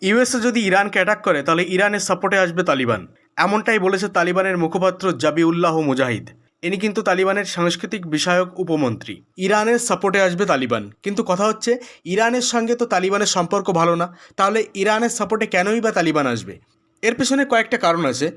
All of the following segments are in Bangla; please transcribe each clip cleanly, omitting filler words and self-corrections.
ইউএসএ যদি ইরানকে অ্যাটাক করে তাহলে ইরানের সাপোর্টে আসবে তালিবান, এমনটাই বলেছে তালিবানের মুখপাত্র জাবিউল্লাহ মুজাহিদ। ইনি কিন্তু তালিবানের সাংস্কৃতিক বিষয়ক উপমন্ত্রী। ইরানের সাপোর্টে আসবে তালিবান, কিন্তু কথা হচ্ছে ইরানের সঙ্গে তো তালিবানের সম্পর্ক ভালো না, তাহলে ইরানের সাপোর্টে কেনই বা তালিবান আসবে? এর পেছনে কয়েকটা কারণ আছে।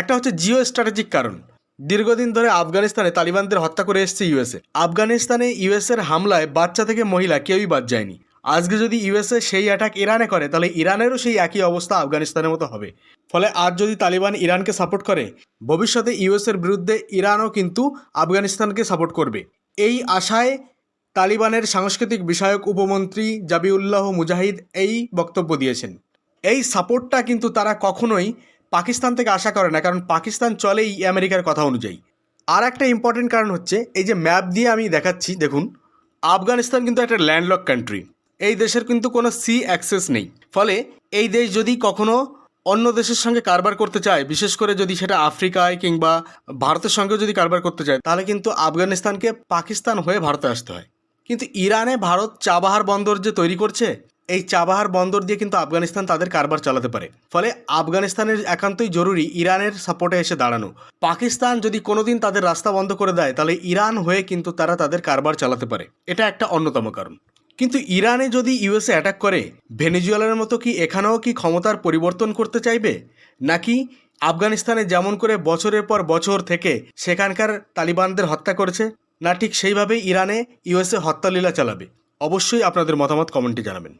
একটা হচ্ছে জিও স্ট্র্যাটেজিক কারণ। দীর্ঘদিন ধরে আফগানিস্তানে তালিবানদের হত্যা করে এসছে ইউএসএ। আফগানিস্তানে ইউএসএর হামলায় বাচ্চা থেকে মহিলা কেউই বাদ যায়নি। আজকে যদি ইউএসএ সেই অ্যাটাক ইরানে করে তাহলে ইরানেরও সেই একই অবস্থা আফগানিস্তানের মতো হবে। ফলে আজ যদি তালিবান ইরানকে সাপোর্ট করে, ভবিষ্যতে ইউএসএর বিরুদ্ধে ইরানও কিন্তু আফগানিস্তানকে সাপোর্ট করবে। এই আশায় তালিবানের সাংস্কৃতিক বিষয়ক উপমন্ত্রী জাবিউল্লাহ মুজাহিদ এই বক্তব্য দিয়েছেন। এই সাপোর্টটা কিন্তু তারা কখনোই পাকিস্তান থেকে আশা করে না, কারণ পাকিস্তান চলেই আমেরিকার কথা অনুযায়ী। আর একটা ইম্পর্টেন্ট কারণ হচ্ছে, এই যে ম্যাপ দিয়ে আমি দেখাচ্ছি দেখুন, আফগানিস্তান কিন্তু একটা ল্যান্ডলক কান্ট্রি। এই দেশের কিন্তু কোনো সি অ্যাক্সেস নেই। ফলে এই দেশ যদি কখনো অন্য দেশের সঙ্গে কারবার করতে চায়, বিশেষ করে যদি সেটা আফ্রিকায় কিংবা ভারতের সঙ্গেও যদি কারবার করতে চায়, তাহলে কিন্তু আফগানিস্তানকে পাকিস্তান হয়ে ভারতে আসতে হয়। কিন্তু ইরানে ভারত চাবাহার বন্দর যে তৈরি করছে, এই চাবাহার বন্দর দিয়ে কিন্তু আফগানিস্তান তাদের কারবার চালাতে পারে। ফলে আফগানিস্তানের একান্তই জরুরি ইরানের সাপোর্টে এসে দাঁড়ানো। পাকিস্তান যদি কোনোদিন তাদের রাস্তা বন্ধ করে দেয়, তাহলে ইরান হয়ে কিন্তু তারা তাদের কারবার চালাতে পারে। এটা একটা অন্যতম কারণ। কিন্তু ইরানে যদি ইউএসএ অ্যাটাক করে, ভেনেজুয়েলার মতো কি এখানেও কি ক্ষমতার পরিবর্তন করতে চাইবে, নাকি আফগানিস্তানে যেমন করে বছরের পর বছর থেকে সেখানকার তালিবানদের হত্যা করেছে, না ঠিক সেইভাবেই ইরানে ইউএসএ হত্যালীলা চালাবে? অবশ্যই আপনাদের মতামত কমেন্টে জানাবেন।